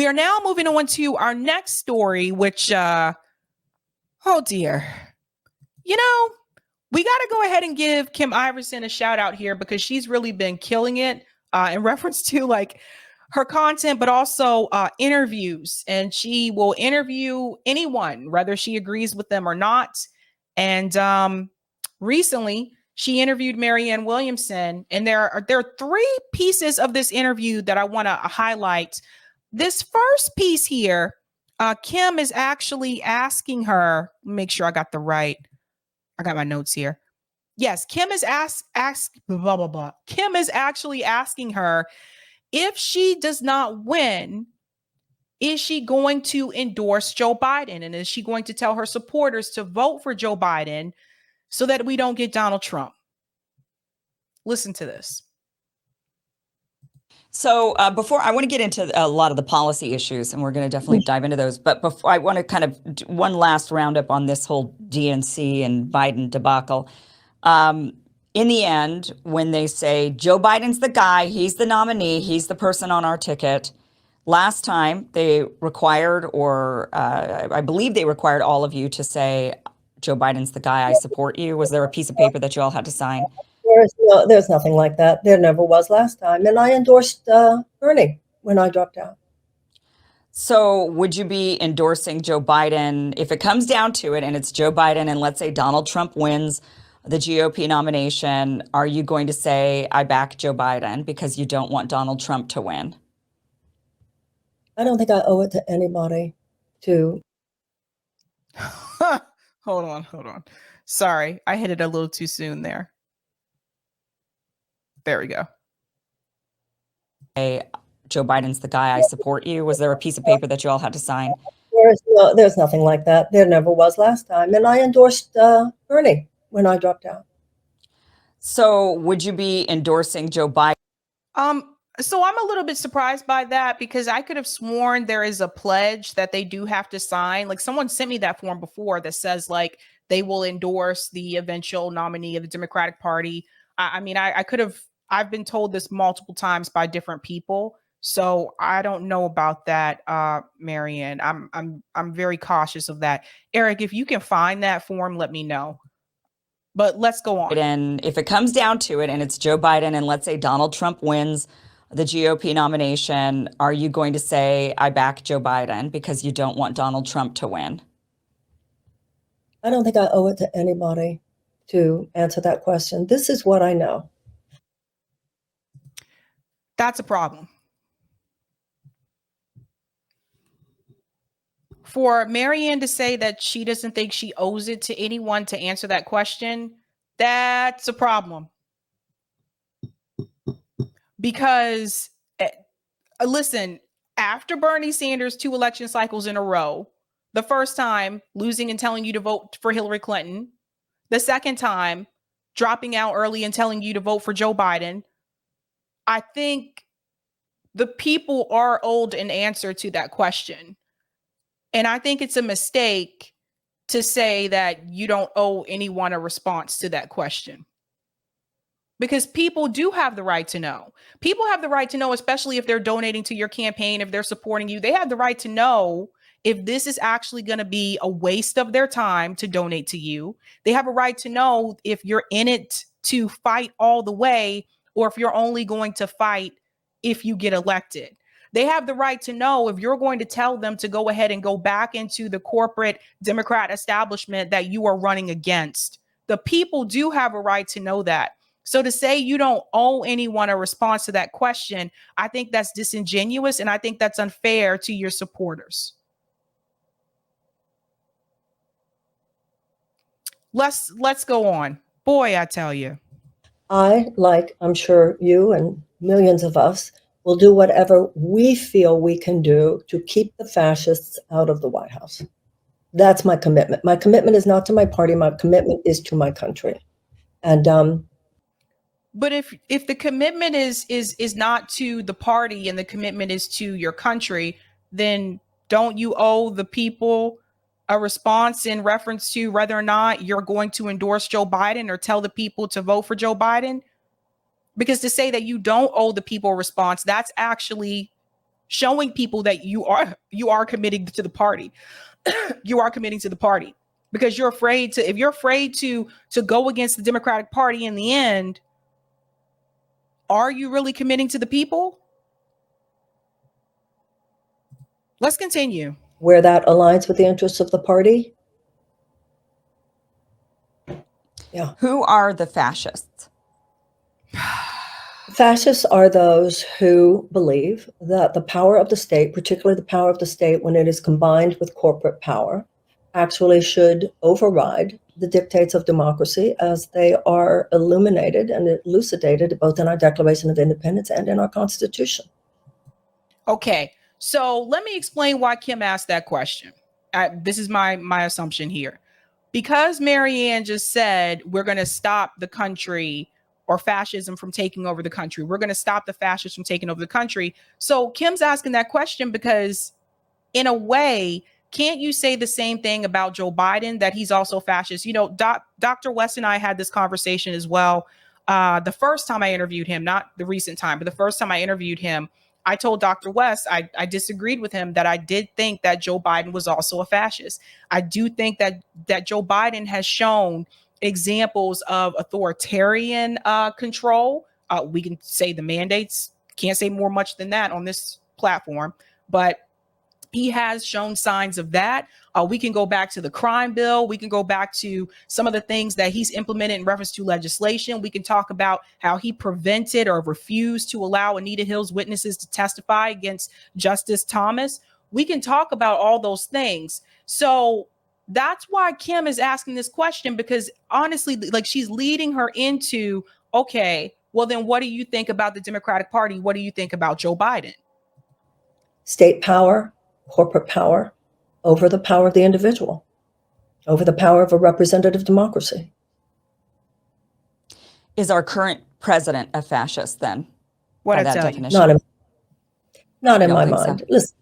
We are now moving on to our next story, which, oh dear. You know, we got to go ahead and give Kim Iversen a shout out here because she's really been killing it in reference to like her content, but also interviews. And she will interview anyone, whether she agrees with them or not. And recently, she interviewed Marianne Williamson, and there are three pieces of this interview that I want to highlight. This first piece here, Kim is actually asking her. Make sure I got my notes here. Yes, Kim is blah blah blah. Kim is actually asking her if she does not win, is she going to endorse Joe Biden, and is she going to tell her supporters to vote for Joe Biden so that we don't get Donald Trump? Listen to this. So before I want to get into a lot of the policy issues, and we're going to definitely dive into those. But before I want to kind of do one last roundup on this whole DNC and Biden debacle. In the end, when they say Joe Biden's the guy, he's the nominee, he's the person on our ticket. Last time they required, or I believe they required all of you to say Joe Biden's the guy, I support you. Was there a piece of paper that you all had to sign? There's nothing like that. There never was last time. And I endorsed Bernie when I dropped out. So would you be endorsing Joe Biden if it comes down to it and it's Joe Biden and let's say Donald Trump wins the GOP nomination? Are you going to say, I back Joe Biden because you don't want Donald Trump to win? I don't think I owe it to anybody to. Hold on. Sorry, I hit it a little too soon there. There we go. Hey, Joe Biden's the guy, I support you. Was there a piece of paper that you all had to sign? There's nothing like that. There never was last time. And I endorsed Bernie when I dropped out. So would you be endorsing Joe Biden? So I'm a little bit surprised by that because I could have sworn there is a pledge that they do have to sign. Like someone sent me that form before that says like they will endorse the eventual nominee of the Democratic Party. I mean, I've been told this multiple times by different people. So I don't know about that, Marianne. I'm very cautious of that. Eric, if you can find that form, let me know. But let's go on. And if it comes down to it and it's Joe Biden and let's say Donald Trump wins the GOP nomination, are you going to say, I back Joe Biden because you don't want Donald Trump to win? I don't think I owe it to anybody to answer that question. This is what I know. That's a problem. For Marianne to say that she doesn't think she owes it to anyone to answer that question, that's a problem. Because, listen, after Bernie Sanders 2 election cycles in a row, the first time losing and telling you to vote for Hillary Clinton, the second time dropping out early and telling you to vote for Joe Biden, I think the people are owed an answer to that question. And I think it's a mistake to say that you don't owe anyone a response to that question. Because people do have the right to know. People have the right to know, especially if they're donating to your campaign, if they're supporting you. They have the right to know if this is actually going to be a waste of their time to donate to you. They have a right to know if you're in it to fight all the way or if you're only going to fight if you get elected. They have the right to know if you're going to tell them to go ahead and go back into the corporate Democrat establishment that you are running against. The people do have a right to know that. So to say you don't owe anyone a response to that question, I think that's disingenuous and I think that's unfair to your supporters. Let's go on. Boy, I tell you. I'm sure you and millions of us will do whatever we feel we can do to keep the fascists out of the White House. That's my commitment. My commitment is not to my party. My commitment is to my country. And but if the commitment is not to the party and the commitment is to your country, then don't you owe the people a response in reference to whether or not you're going to endorse Joe Biden or tell the people to vote for Joe Biden? Because to say that you don't owe the people a response, that's actually showing people that you are committing to the party. You are committing to the party because you're afraid to, if you're afraid to go against the Democratic Party in the end, are you really committing to the people? Let's continue. Where that aligns with the interests of the party. Yeah. Who are the fascists? Fascists are those who believe that the power of the state, particularly the power of the state when it is combined with corporate power, actually should override the dictates of democracy as they are illuminated and elucidated both in our Declaration of Independence and in our Constitution. Okay, so let me explain why Kim asked that question. This is my assumption here. Because Marianne just said we're going to stop the country or fascism from taking over the country. We're going to stop the fascists from taking over the country. So Kim's asking that question because in a way, can't you say the same thing about Joe Biden, that he's also fascist? You know, Dr. West and I had this conversation as well. The first time I interviewed him, not the recent time, but the first time I interviewed him, I told Dr. West, I disagreed with him that I did think that Joe Biden was also a fascist. I do think that Joe Biden has shown examples of authoritarian control. We can say the mandates, can't say more much than that on this platform, but he has shown signs of that. We can go back to the crime bill. We can go back to some of the things that he's implemented in reference to legislation. We can talk about how he prevented or refused to allow Anita Hill's witnesses to testify against Justice Thomas. We can talk about all those things. So that's why Kim is asking this question, because honestly, like, she's leading her into, okay, well, then what do you think about the Democratic Party? What do you think about Joe Biden? State power, corporate power, over the power of the individual, over the power of a representative democracy. Is our current president a fascist then? What by I that tell you? definition? Not in my think mind. so? Listen,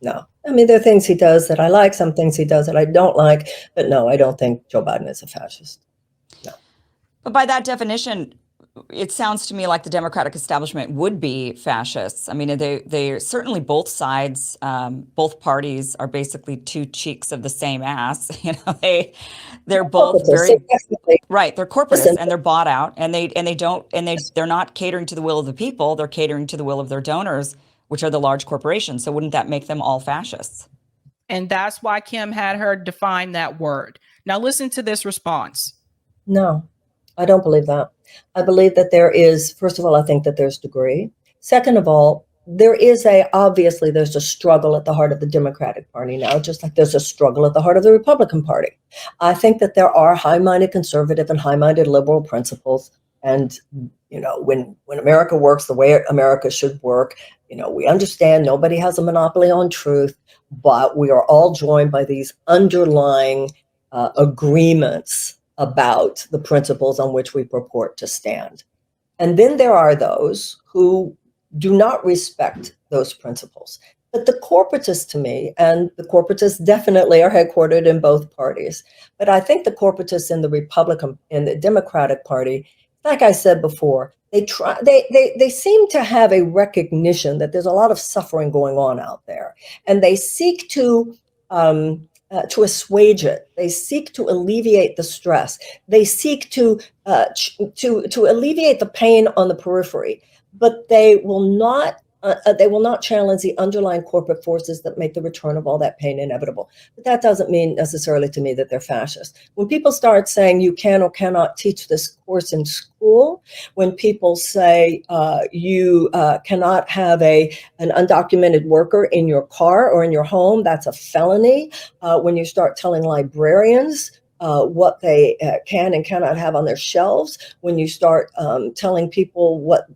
no. I mean, there are things he does that I like, some things he does that I don't like, but no, I don't think Joe Biden is a fascist. No. But by that definition, it sounds to me like the Democratic establishment would be fascists. I mean, they certainly, both sides, both parties are basically two cheeks of the same ass. You know, they're both very right. They're corporatists and they're bought out, and they're not catering to the will of the people. They're catering to the will of their donors, which are the large corporations. So wouldn't that make them all fascists? And that's why Kim had her define that word. Now listen to this response. No, I don't believe that. I believe that there is, first of all, I think that there's degree. Second of all, obviously there's a struggle at the heart of the Democratic Party now, just like there's a struggle at the heart of the Republican Party. I think that there are high-minded conservative and high-minded liberal principles. And, you know, when America works the way America should work, you know, we understand nobody has a monopoly on truth, but we are all joined by these underlying agreements about the principles on which we purport to stand. And then there are those who do not respect those principles. But the corporatists, to me, and the corporatists definitely are headquartered in both parties, but I think the corporatists in the Democratic Party, like I said before, they seem to have a recognition that there's a lot of suffering going on out there, and they seek to assuage it. They seek to alleviate the stress. They seek to alleviate the pain on the periphery, but they will not challenge the underlying corporate forces that make the return of all that pain inevitable. But that doesn't mean necessarily to me that they're fascist. When people start saying you can or cannot teach this course in school, when people say you cannot have an undocumented worker in your car or in your home, that's a felony. When you start telling librarians what they can and cannot have on their shelves, when you start telling people what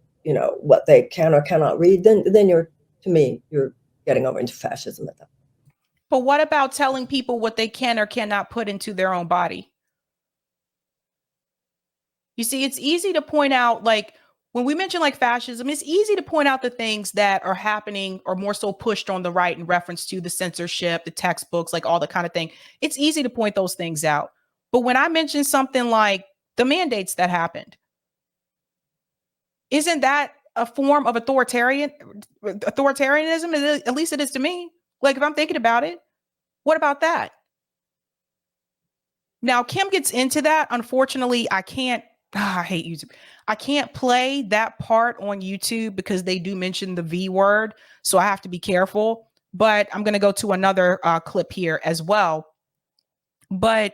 they can or cannot read, then you're getting over into fascism at that. But what about telling people what they can or cannot put into their own body? You see, it's easy to point out, like, when we mention like fascism, it's easy to point out the things that are happening or more so pushed on the right in reference to the censorship, the textbooks, like all the kind of thing. It's easy to point those things out. But when I mention something like the mandates that happened, isn't that a form of authoritarianism? At least it is to me. Like, if I'm thinking about it, what about that? Now, Kim gets into that. Unfortunately, I can't. I hate YouTube. I can't play that part on YouTube because they do mention the V word. So I have to be careful. But I'm going to go to another clip here as well. But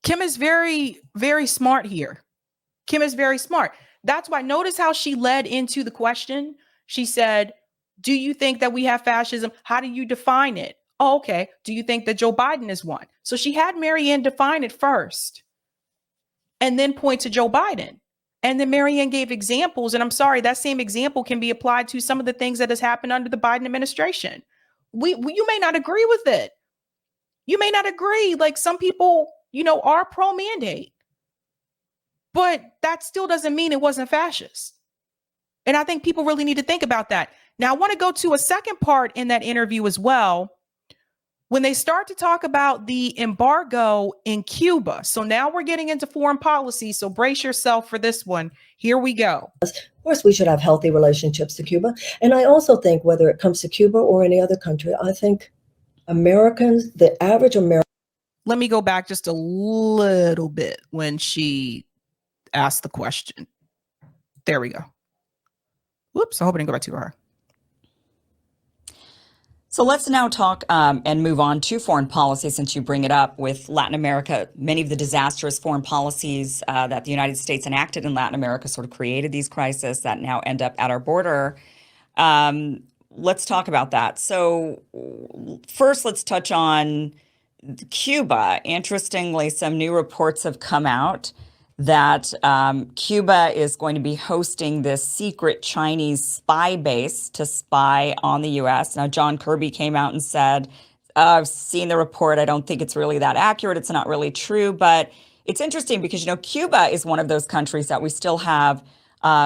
Kim is very, very smart here. Kim is very smart. That's why, notice how she led into the question. She said, do you think that we have fascism? How do you define it? Oh, okay. Do you think that Joe Biden is one? So she had Marianne define it first and then point to Joe Biden. And then Marianne gave examples. And I'm sorry, that same example can be applied to some of the things that has happened under the Biden administration. You may not agree with it. You may not agree. Like, some people, are pro-mandate. But that still doesn't mean it wasn't fascist. And I think people really need to think about that. Now, I want to go to a second part in that interview as well, when they start to talk about the embargo in Cuba. So now we're getting into foreign policy. So brace yourself for this one. Here we go. Of course, we should have healthy relationships to Cuba. And I also think, whether it comes to Cuba or any other country, I think Americans, the average American. Let me go back just a little bit when she asked the question. There we go. Whoops, I hope I didn't go back to her. So let's now talk and move on to foreign policy, since you bring it up with Latin America. Many of the disastrous foreign policies that the United States enacted in Latin America sort of created these crises that now end up at our border. Let's talk about that. So first, let's touch on Cuba. Interestingly, some new reports have come out that Cuba is going to be hosting this secret Chinese spy base to spy on the U.S. Now, John Kirby came out and said, I've seen the report. I don't think it's really that accurate. It's not really true. But it's interesting because, Cuba is one of those countries that we still have.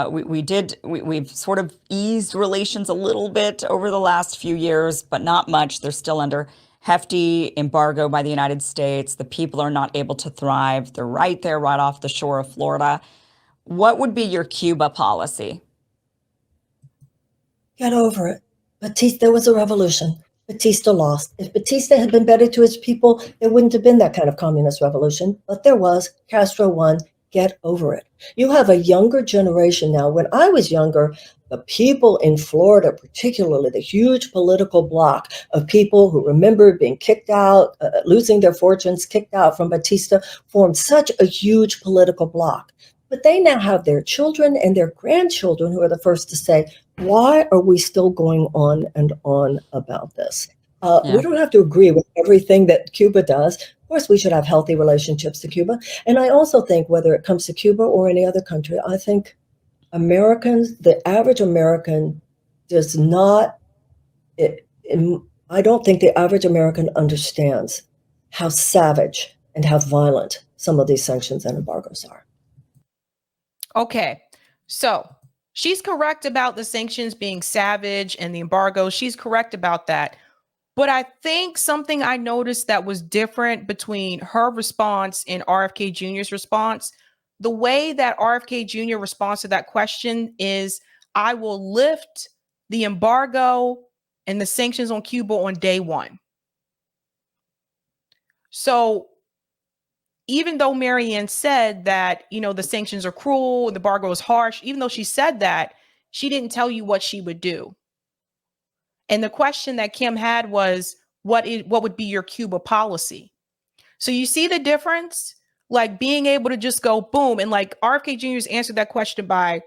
We've sort of eased relations a little bit over the last few years, but not much. They're still under hefty embargo by the United States. The people are not able to thrive. They're right there, right off the shore of Florida. What would be your Cuba policy? Get over it. Batista, there was a revolution. Batista lost. If Batista had been better to his people, there wouldn't have been that kind of communist revolution. But there was. Castro won. Get over it. You have a younger generation now. When I was younger, the people in Florida, particularly the huge political bloc of people who remembered being kicked out, losing their fortunes, kicked out from Batista, formed such a huge political bloc. But they now have their children and their grandchildren who are the first to say, why are we still going on and on about this? We don't have to agree with everything that Cuba does. Of course, we should have healthy relationships to Cuba. And I also think, whether it comes to Cuba or any other country, I think Americans, the average American does not, I don't think the average American understands how savage and how violent some of these sanctions and embargoes are. Okay, so she's correct about the sanctions being savage and the embargo. She's correct about that. But I think something I noticed that was different between her response and RFK Jr.'s response, the way that RFK Jr. responds to that question is, I will lift the embargo and the sanctions on Cuba on day one. So even though Marianne said that, the sanctions are cruel, the embargo is harsh, even though she said that, she didn't tell you what she would do. And the question that Kim had was, what would be your Cuba policy? So you see the difference, like being able to just go boom. And like RFK Jr.'s answered that question by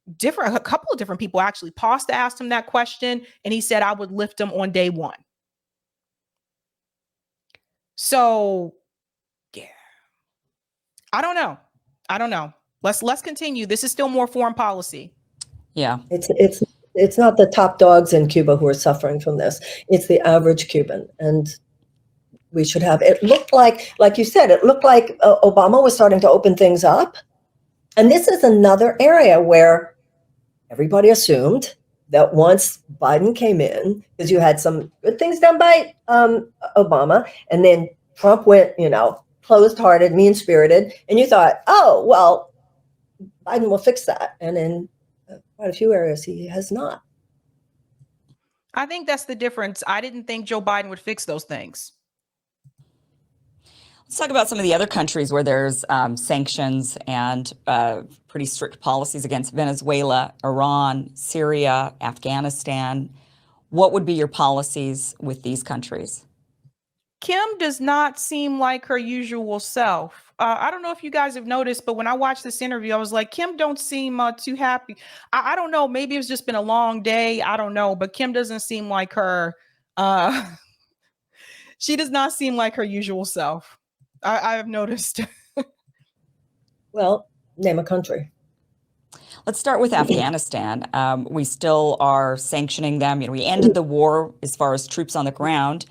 a couple of different people actually paused to ask him that question. And he said, I would lift them on day one. So yeah, I don't know. Let's continue. This is still more foreign policy. Yeah. It's not the top dogs in Cuba who are suffering from this. It's the average Cuban. And we should have, it looked like you said, it looked like Obama was starting to open things up. And this is another area where everybody assumed that once Biden came in, because you had some good things done by Obama, and then Trump went, closed-hearted, mean-spirited, and you thought, oh, well, Biden will fix that. And then quite a few areas he has not. I think that's the difference. I didn't think Joe Biden would fix those things. Let's talk about some of the other countries where there's sanctions and pretty strict policies against Venezuela, Iran, Syria, Afghanistan. What would be your policies with these countries? Kim does not seem like her usual self. I don't know if you guys have noticed, but when I watched this interview, I was like, Kim don't seem too happy. I don't know. Maybe it's just been a long day. I don't know. But Kim doesn't seem like her. She does not seem like her usual self. I have noticed. Well, name a country. Let's start with Afghanistan. We still are sanctioning them. You know, we ended the war as far as troops on the ground,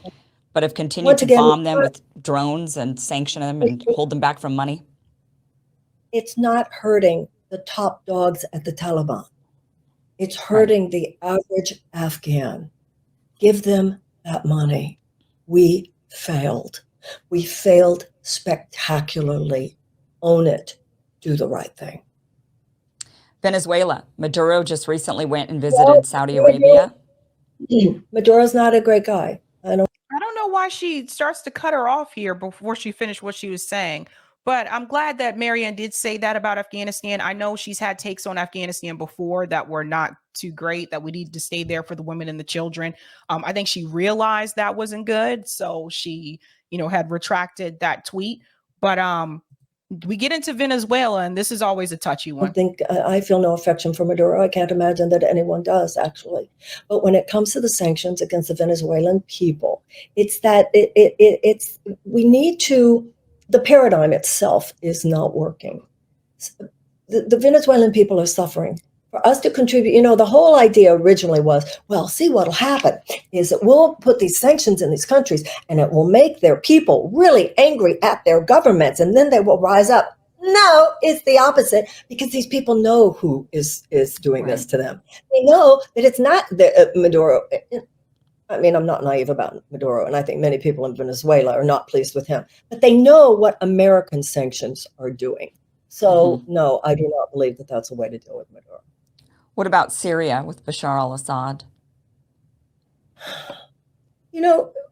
but have continued Once to again, bomb them with drones and sanction them and hold them back from money. It's not hurting the top dogs at the Taliban. It's hurting the average Afghan. Give them that money. We failed. We failed spectacularly. Own it. Do the right thing. Venezuela. Maduro just recently went and visited Saudi Arabia. Maduro's not a great guy. I don't know why she starts to cut her off here before she finished what she was saying. But I'm glad that Marianne did say that about Afghanistan. I know she's had takes on Afghanistan before that were not too great, that we need to stay there for the women and the children. I think she realized that wasn't good. So she, had retracted that tweet. But we get into Venezuela, and this is always a touchy one. I feel no affection for Maduro. I can't imagine that anyone does, actually. But when it comes to the sanctions against the Venezuelan people, it's that we need to. The paradigm itself is not working. The Venezuelan people are suffering. For us to contribute, the whole idea originally was, well, see what'll happen is that we'll put these sanctions in these countries and it will make their people really angry at their governments and then they will rise up. No, it's the opposite, because these people know who is doing this to them. They know that it's not Maduro. I mean, I'm not naive about Maduro, and I think many people in Venezuela are not pleased with him, but they know what American sanctions are doing. So, no, I do not believe that that's a way to deal with Maduro. What about Syria with Bashar al-Assad?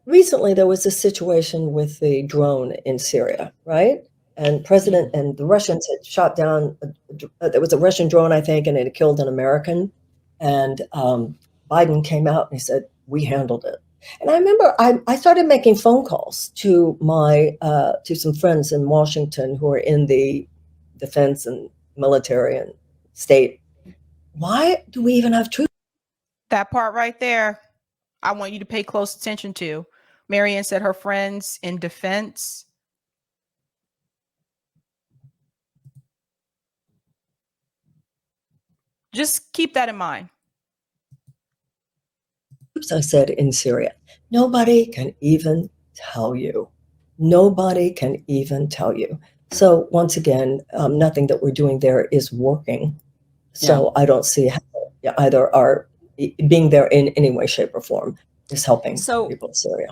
Recently there was a situation with the drone in Syria, right? And the Russians had shot down, there was a Russian drone, I think, and it killed an American. And Biden came out and he said, we handled it. And I remember I started making phone calls to to some friends in Washington who are in the defense and military and state. Why do we even have troops? That part right there, I want you to pay close attention to. Marianne said her friends in defense. Just keep that in mind. I said in Syria, nobody can even tell you. Nobody can even tell you. So once again, nothing that we're doing there is working. So I don't see how either our being there in any way, shape, or form is helping people in Syria.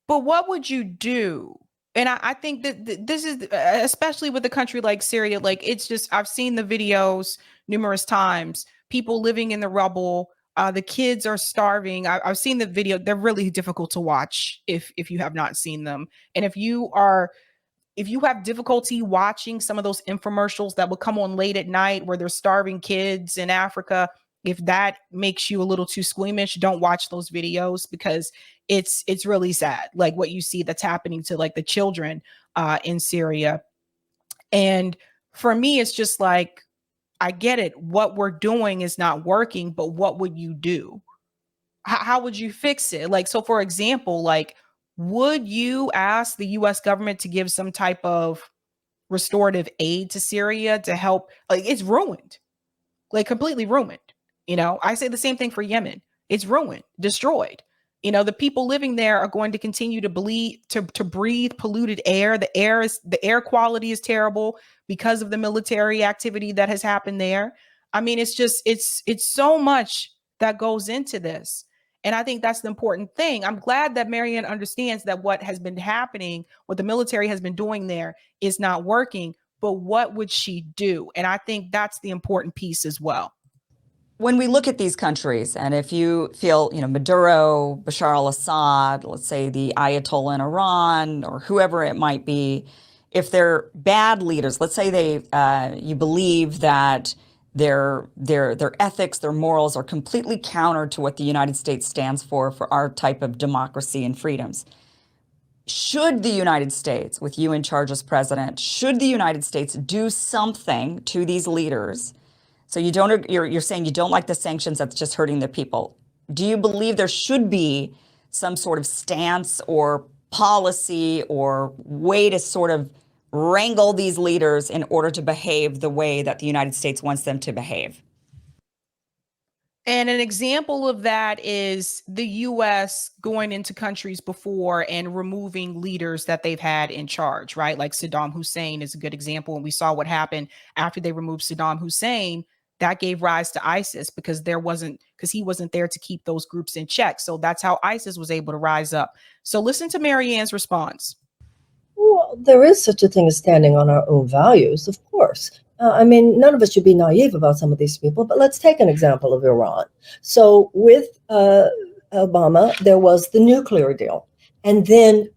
But what would you do? And I think that this is, especially with a country like Syria, like it's just, I've seen the videos numerous times, people living in the rubble. The kids are starving. I've seen the video. They're really difficult to watch if you have not seen them. And if you have difficulty watching some of those infomercials that will come on late at night where they're starving kids in Africa, if that makes you a little too squeamish, don't watch those videos, because it's really sad, like what you see that's happening to like the children in Syria. And for me, it's just like, I get it. What we're doing is not working, but what would you do? How would you fix it? Like, so for example, like, would you ask the US government to give some type of restorative aid to Syria to help? Like, it's ruined, like completely ruined. I say the same thing for Yemen. It's ruined, destroyed. The people living there are going to continue to breathe polluted air. The air quality is terrible because of the military activity that has happened there. I mean, it's so much that goes into this. And I think that's the important thing. I'm glad that Marianne understands that what has been happening, what the military has been doing there is not working, but what would she do? And I think that's the important piece as well. when we look at these countries, and if you feel, Maduro, Bashar al-Assad, let's say the Ayatollah in Iran, or whoever it might be, if they're bad leaders, let's say you believe that their ethics, their morals are completely counter to what the United States stands for our type of democracy and freedoms. Should the United States, with you in charge as president, should the United States do something to these leaders? So you're saying you don't like the sanctions, that's just hurting the people. Do you believe there should be some sort of stance or policy or way to sort of wrangle these leaders in order to behave the way that the United States wants them to behave? And an example of that is the US going into countries before and removing leaders that they've had in charge, right? Like Saddam Hussein is a good example. And we saw what happened after they removed Saddam Hussein. That gave rise to ISIS because he wasn't there to keep those groups in check. So that's how ISIS was able to rise up. So listen to Marianne's response. Well, there is such a thing as standing on our own values, of course. None of us should be naive about some of these people, but let's take an example of Iran. So with Obama, there was the nuclear deal. And then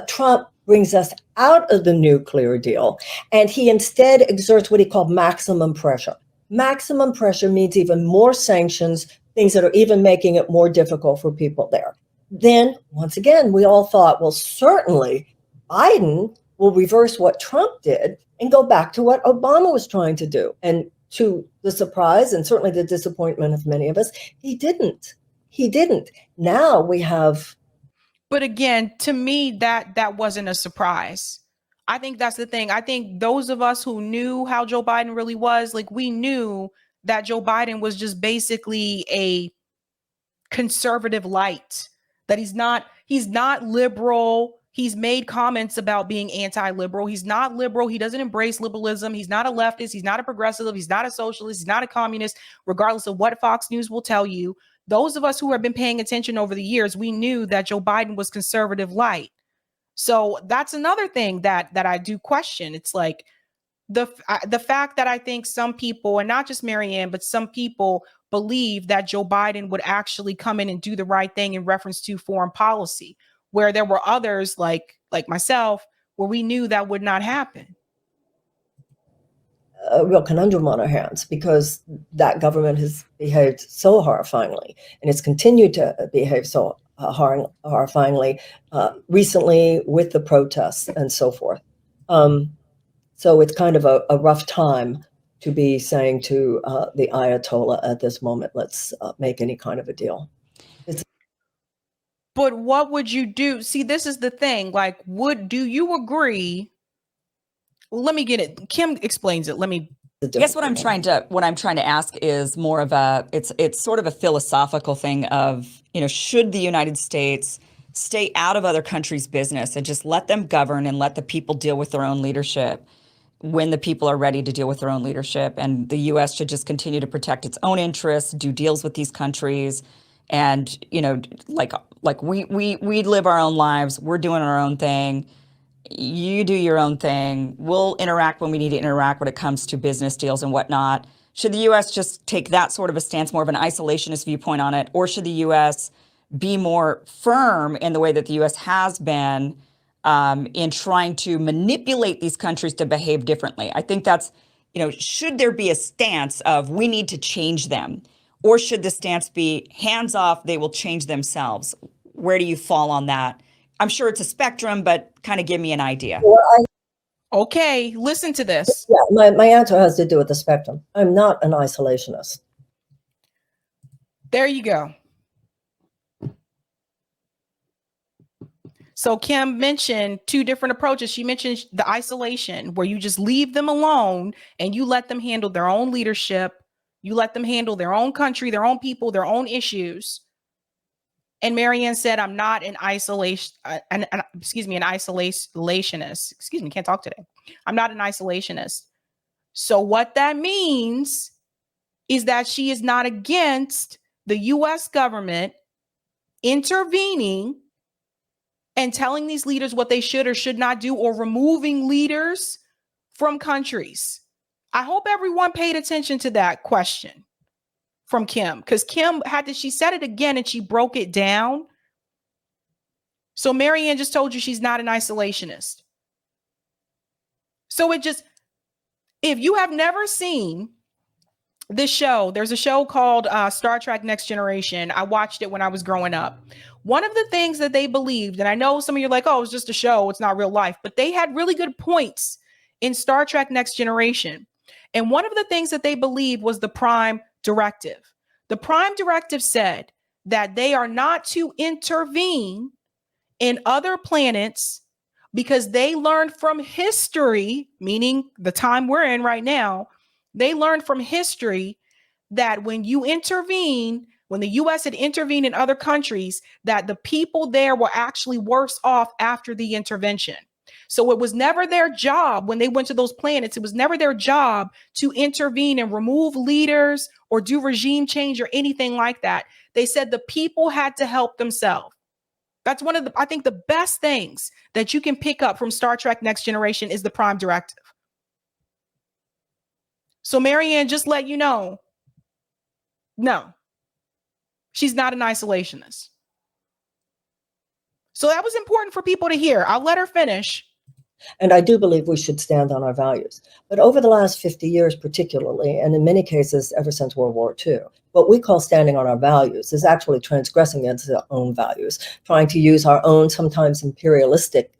Trump brings us out of the nuclear deal, and he instead exerts what he called maximum pressure. Maximum pressure means even more sanctions, things that are even making it more difficult for people there. Then, once again, we all thought, well, certainly Biden will reverse what Trump did and go back to what Obama was trying to do. And to the surprise and certainly the disappointment of many of us, he didn't. He didn't. Now we have. But again, to me, that wasn't a surprise. I think that's the thing. I think those of us who knew how Joe Biden really was, like, we knew that Joe Biden was just basically a conservative light, that he's not liberal. He's made comments about being anti-liberal. He's not liberal. He doesn't embrace liberalism. He's not a leftist. He's not a progressive. He's not a socialist. He's not a communist, regardless of what Fox News will tell you. Those of us who have been paying attention over the years, we knew that Joe Biden was conservative light. So that's another thing that I do question. It's like the fact that I think some people, and not just Marianne, but some people believe that Joe Biden would actually come in and do the right thing in reference to foreign policy, where there were others like myself, where we knew that would not happen. A real conundrum on our hands because that government has behaved so horrifyingly, and it's continued to behave so horrifyingly recently with the protests and so forth. So it's kind of a rough time to be saying to the Ayatollah at this moment, let's make any kind of a deal. But what would you do? See, this is the thing. Like, do you agree? Well, let me get it. Kim explains it. I guess what I'm trying to ask is more of it's sort of a philosophical thing of, should the United States stay out of other countries' business and just let them govern and let the people deal with their own leadership when the people are ready to deal with their own leadership, and the U.S. should just continue to protect its own interests, do deals with these countries, and like we live our own lives, we're doing our own thing. You do your own thing. We'll interact when we need to interact when it comes to business deals and whatnot. Should the U.S. just take that sort of a stance, more of an isolationist viewpoint on it? Or should the U.S. be more firm in the way that the U.S. has been in trying to manipulate these countries to behave differently? I think that's, should there be a stance of we need to change them? Or should the stance be hands off, they will change themselves? Where do you fall on that? I'm sure it's a spectrum, but kind of give me an idea. Well, okay, listen to this. Yeah, my answer has to do with the spectrum. I'm not an isolationist. There you go. So Kim mentioned two different approaches. She mentioned the isolation, where you just leave them alone and you let them handle their own leadership. You let them handle their own country, their own people, their own issues. And Marianne said, I'm not an isolationist. Excuse me, can't talk today. I'm not an isolationist. So what that means is that she is not against the U.S. government intervening and telling these leaders what they should or should not do, or removing leaders from countries. I hope everyone paid attention to that question. from Kim, because Kim she said it again and she broke it down. So Marianne just told you she's not an isolationist. So if you have never seen this show, there's a show called Star Trek Next Generation. I watched it when I was growing up. One of the things that they believed, and I know some of you are like, oh, it's just a show, it's not real life, but they had really good points in Star Trek Next Generation. And one of the things that they believed was the Prime Directive. The Prime Directive said that they are not to intervene in other planets because they learned from history, meaning the time we're in right now, they learned from history that when you intervene, when the US had intervened in other countries, that the people there were actually worse off after the intervention. So it was never their job when they went to those planets. It was never their job to intervene and remove leaders or do regime change or anything like that. They said the people had to help themselves. That's one of I think the best things that you can pick up from Star Trek Next Generation is the Prime Directive. So Marianne, just let you know, no, she's not an isolationist. So that was important for people to hear. I'll let her finish. And I do believe we should stand on our values. But over the last 50 years, particularly, and in many cases, ever since World War II, what we call standing on our values is actually transgressing against our own values, trying to use our own, sometimes imperialistic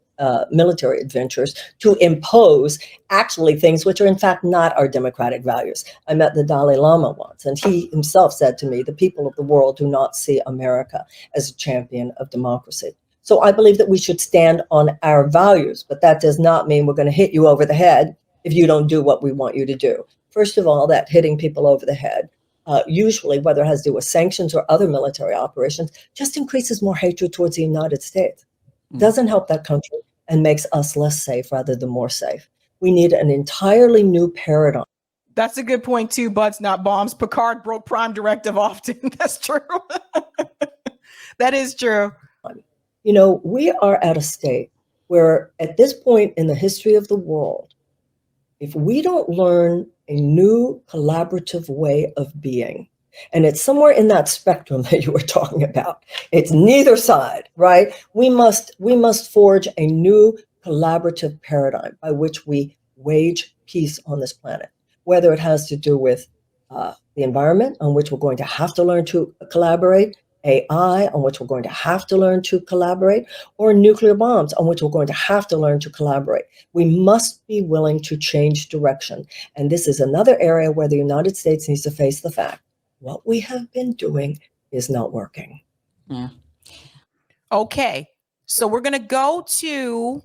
military adventures to impose actually things which are in fact not our democratic values. I met the Dalai Lama once, and he himself said to me, the people of the world do not see America as a champion of democracy. So I believe that we should stand on our values, but that does not mean we're going to hit you over the head if you don't do what we want you to do. First of all, that hitting people over the head, usually whether it has to do with sanctions or other military operations, just increases more hatred towards the United States. Doesn't help that country and makes us less safe rather than more safe. We need an entirely new paradigm. That's a good point too, Butts, not bombs. Picard broke Prime Directive often. That's true. That is true. You know, we are at a state where at this point in the history of the world, if we don't learn a new collaborative way of being, and it's somewhere in that spectrum that you were talking about, it's neither side, right? We must forge a new collaborative paradigm by which we wage peace on this planet, whether it has to do with the environment on which we're going to have to learn to collaborate, AI, on which we're going to have to learn to collaborate, or nuclear bombs, on which we're going to have to learn to collaborate. We must be willing to change direction. And this is another area where the United States needs to face the fact what we have been doing is not working. Yeah. Okay, so we're going to go to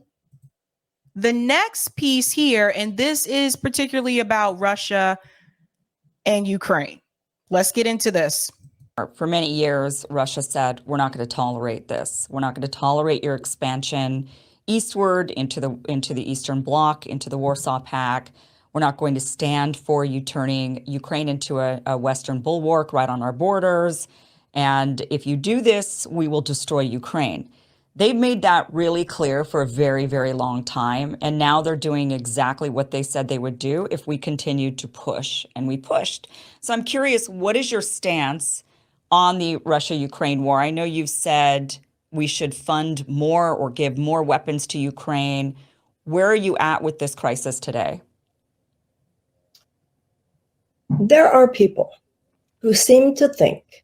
the next piece here, and this is particularly about Russia and Ukraine. Let's get into this. For many years, Russia said, we're not going to tolerate this. We're not going to tolerate your expansion eastward into the Eastern Bloc, into the Warsaw Pact. We're not going to stand for you turning Ukraine into a Western bulwark right on our borders. And if you do this, we will destroy Ukraine. They've made that really clear for a very, very long time. And now they're doing exactly what they said they would do if we continued to push. And we pushed. So I'm curious, what is your stance on the Russia-Ukraine war? I know you've said we should fund more or give more weapons to Ukraine. Where are you at with this crisis today? There are people who seem to think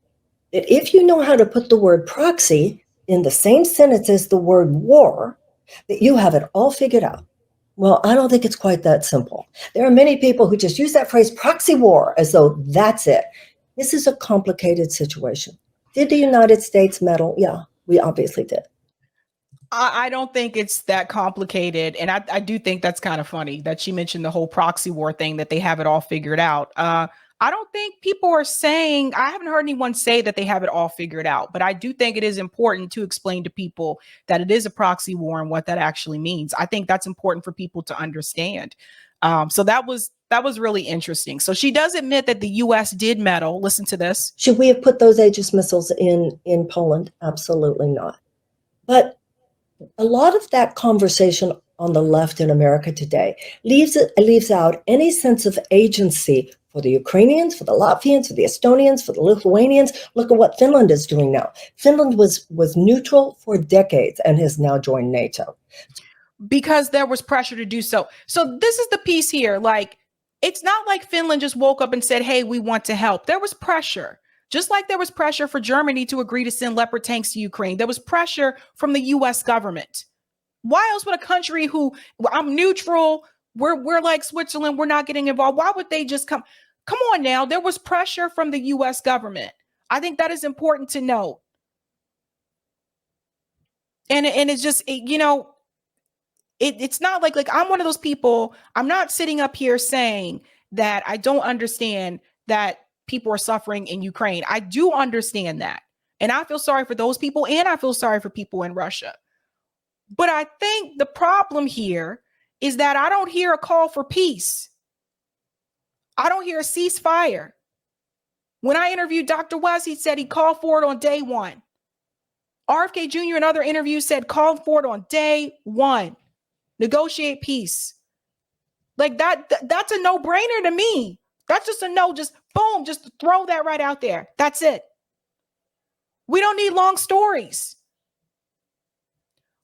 that if you know how to put the word proxy in the same sentence as the word war, that you have it all figured out. Well, I don't think it's quite that simple. There are many people who just use that phrase proxy war as though that's it. This is a complicated situation. Did the United States meddle? Yeah, we obviously did. I don't think it's that complicated. And I do think that's kind of funny that she mentioned the whole proxy war thing, that they have it all figured out. I don't think people are saying, I haven't heard anyone say that they have it all figured out, but I do think it is important to explain to people that it is a proxy war and what that actually means. I think that's important for people to understand. So that was really interesting. So she does admit that the U.S. did meddle. Listen to this. Should we have put those Aegis missiles in Poland? Absolutely not. But a lot of that conversation on the left in America today leaves out any sense of agency for for the Ukrainians, for the Latvians, for the Estonians, for the Lithuanians. Look at what Finland is doing now. Finland was neutral for decades and has now joined NATO. Because there was pressure to do so. So this is the piece here. Like, it's not like Finland just woke up and said, hey, we want to help. There was pressure. Just like there was pressure for Germany to agree to send Leopard tanks to Ukraine. There was pressure from the US government. Why else would a country who, I'm neutral, we're like Switzerland, we're not getting involved, why would they just come? Come on now. There was pressure from the US government. I think that is important to note. And it's just, it's not like I'm one of those people. I'm not sitting up here saying that I don't understand that people are suffering in Ukraine. I do understand that. And I feel sorry for those people, and I feel sorry for people in Russia. But I think the problem here is that I don't hear a call for peace. I don't hear a ceasefire. When I interviewed Dr. West, he said he called for it on day one. RFK Jr. in other interviews said call for it on day one. Negotiate peace. Like that's a no-brainer to me. That's just a no, just boom, just throw that right out there. That's it. We don't need long stories.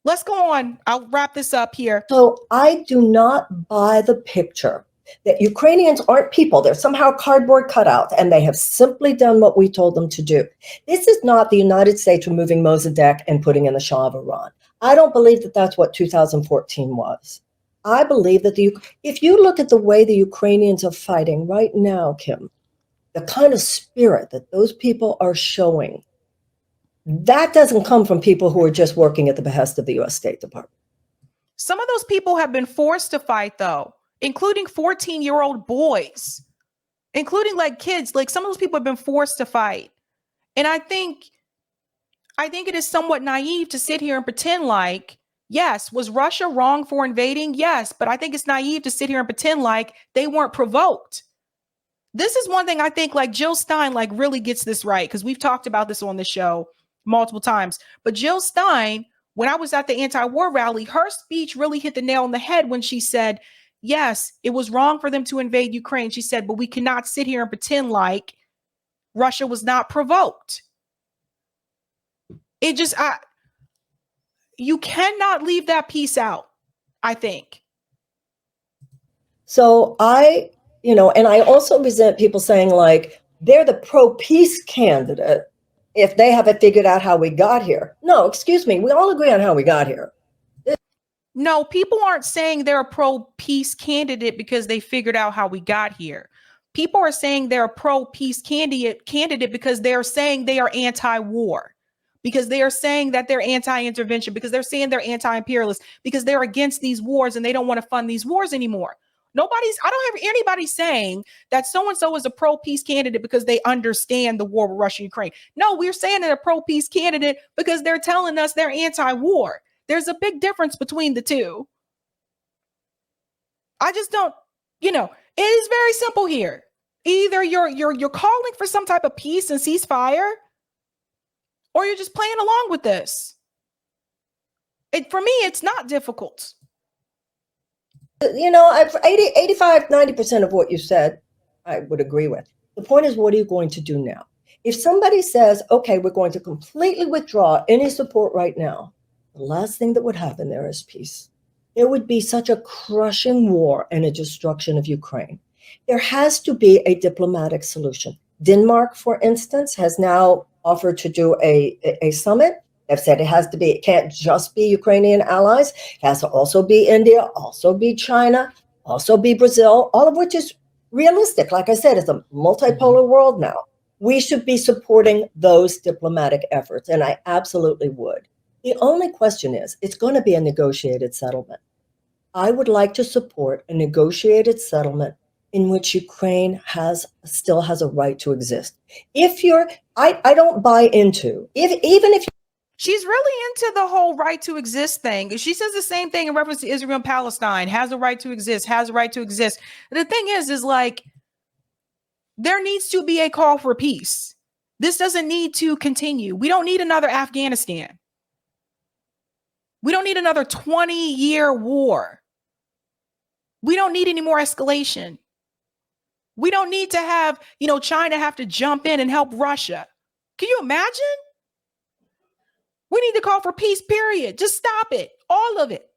Let's go on. I'll wrap this up here. So I do not buy the picture that Ukrainians aren't people. They're somehow cardboard cutouts, and they have simply done what we told them to do. This is not the United States removing Mossadegh and putting in the Shah of Iran. I don't believe that that's what 2014 was. I believe that if you look at the way the Ukrainians are fighting right now, Kim, the kind of spirit that those people are showing, that doesn't come from people who are just working at the behest of the U.S. State Department. Some of those people have been forced to fight, though, including 14-year-old boys, including like kids. Like some of those people have been forced to fight. And I think it is somewhat naive to sit here and pretend like, yes, was Russia wrong for invading? Yes, but I think it's naive to sit here and pretend like they weren't provoked. This is one thing I think like Jill Stein like really gets this right, because we've talked about this on the show multiple times. But Jill Stein, when I was at the anti-war rally, her speech really hit the nail on the head when she said, yes, it was wrong for them to invade Ukraine. She said, but we cannot sit here and pretend like Russia was not provoked. It just, you cannot leave that piece out, I think. So and I also resent people saying like, they're the pro-peace candidate if they haven't figured out how we got here. No, excuse me. We all agree on how we got here. No, people aren't saying they're a pro-peace candidate because they figured out how we got here. People are saying they're a pro-peace candidate because they're saying they are anti-war, because they are saying that they're anti-intervention, because they're saying they're anti-imperialist, because they're against these wars and they don't want to fund these wars anymore. I don't have anybody saying that so-and-so is a pro-peace candidate because they understand the war with Russia and Ukraine. No, we're saying they're a pro-peace candidate because they're telling us they're anti-war. There's a big difference between the two. I just don't, it is very simple here. Either you're calling for some type of peace and ceasefire, or you're just playing along with this. For me, it's not difficult. 85, 90% of what you said, I would agree with. The point is, what are you going to do now? If somebody says, okay, we're going to completely withdraw any support right now, the last thing that would happen there is peace. There would be such a crushing war and a destruction of Ukraine. There has to be a diplomatic solution. Denmark, for instance, has now offered to do a summit. They've said it can't just be Ukrainian allies. It has to also be India, also be China, also be Brazil, all of which is realistic. Like I said, it's a multipolar world now. We should be supporting those diplomatic efforts, and I absolutely would. The only question is, it's going to be a negotiated settlement. I would like to support a negotiated settlement in which Ukraine still has a right to exist. I don't buy into, even if she's really into the whole right to exist thing. She says the same thing in reference to Israel and Palestine, has a right to exist, has a right to exist. The thing is like, there needs to be a call for peace. This doesn't need to continue. We don't need another Afghanistan. We don't need another 20-year war. We don't need any more escalation. We don't need to have, China have to jump in and help Russia. Can you imagine? We need to call for peace, period. Just stop it. All of it.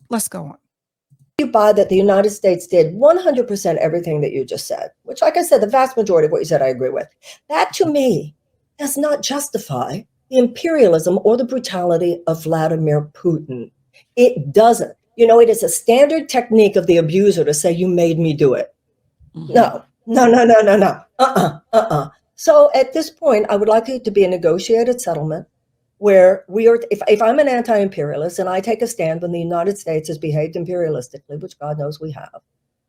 Let's go on. You buy that the United States did 100% everything that you just said, which, like I said, the vast majority of what you said, I agree with. That, to me, does not justify the imperialism or the brutality of Vladimir Putin. It doesn't. It is a standard technique of the abuser to say, you made me do it. No. So at this point, I would like it to be a negotiated settlement where if I'm an anti-imperialist and I take a stand when the United States has behaved imperialistically, which God knows we have,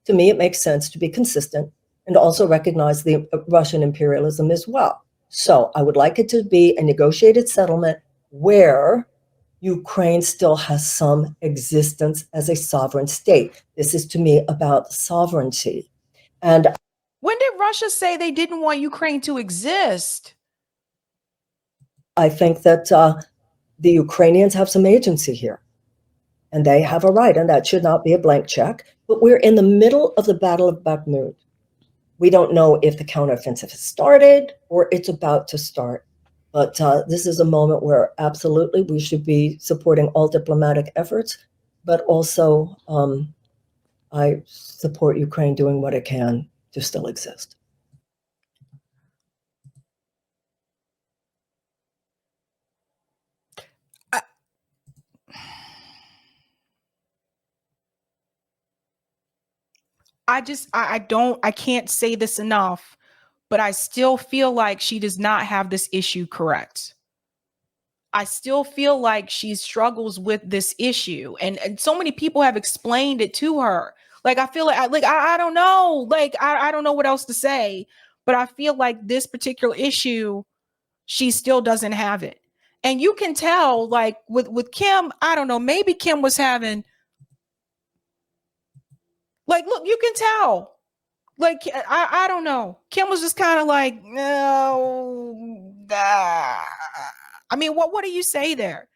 to me, it makes sense to be consistent and also recognize the Russian imperialism as well. So I would like it to be a negotiated settlement where Ukraine still has some existence as a sovereign state. This is, to me, about sovereignty. And when did Russia say they didn't want Ukraine to exist? I think that the Ukrainians have some agency here, and they have a right, and that should not be a blank check. But we're in the middle of the Battle of Bakhmut. We don't know if the counteroffensive has started or it's about to start. But this is a moment where absolutely we should be supporting all diplomatic efforts, but also I support Ukraine doing what it can to still exist. I can't say this enough, but I still feel like she does not have this issue correct. I still feel like she struggles with this issue, and so many people have explained it to her. Like, I feel like I don't know, I don't know what else to say, but I feel like this particular issue, she still doesn't have it. And you can tell, like with Kim, I don't know, maybe Kim was having, like, look, you can tell. Like, I don't know. Kim was just kind of like, no. I mean, what do you say there?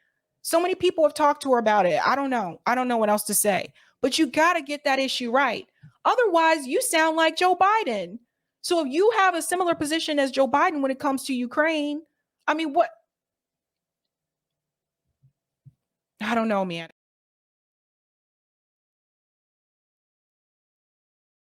So many people have talked to her about it. I don't know. I don't know what else to say. But you got to get that issue right. Otherwise, you sound like Joe Biden. So if you have a similar position as Joe Biden when it comes to Ukraine, I mean, what? I don't know, man.